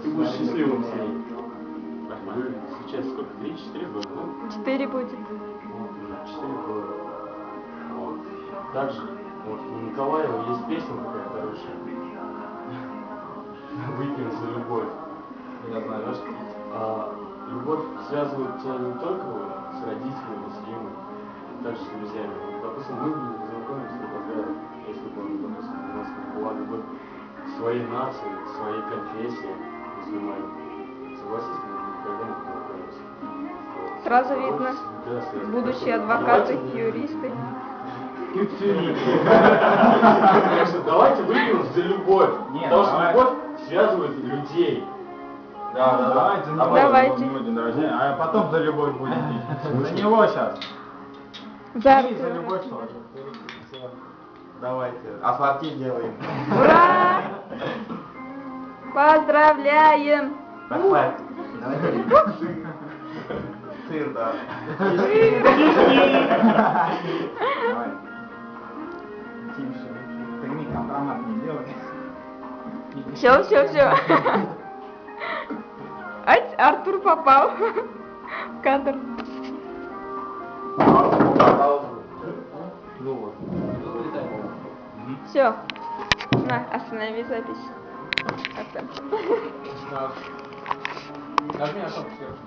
ты будешь счастливым с ней. Вы сейчас сколько? 3-4 года, да? 4 будет. Вот, уже 4 года. Вот. Также, вот, у Николаева есть песня такая хорошая. Выпьем за любовь. Я знаю, да? Любовь связывает тебя не только вот с родителями, с Римой, также с друзьями. Вот, допустим, мы бы не познакомились никогда, если бы, допустим, у нас не была любовь к своей нации, к своей конфессии мусульмане. Согласись, мы бы никогда не познакомились. Вот. Сразу видно. Да, связано. Будущие адвокаты, юристы. Давайте выпьем за любовь. Нет, Потому что давай. любовь связывает людей. Да, давайте. Давайте. У него день рождения, а потом за любовь будем пить. За него сейчас. За И за любовь тоже. Давайте, ассорти делаем. Ура! Поздравляем! Давай. Сыр, да. Давай. Тише. Прими компромат, не делай. Все. Ать, Артур попал в кадр. Ну вот. Все. На, останови запись. Нажми на кнопку сверху.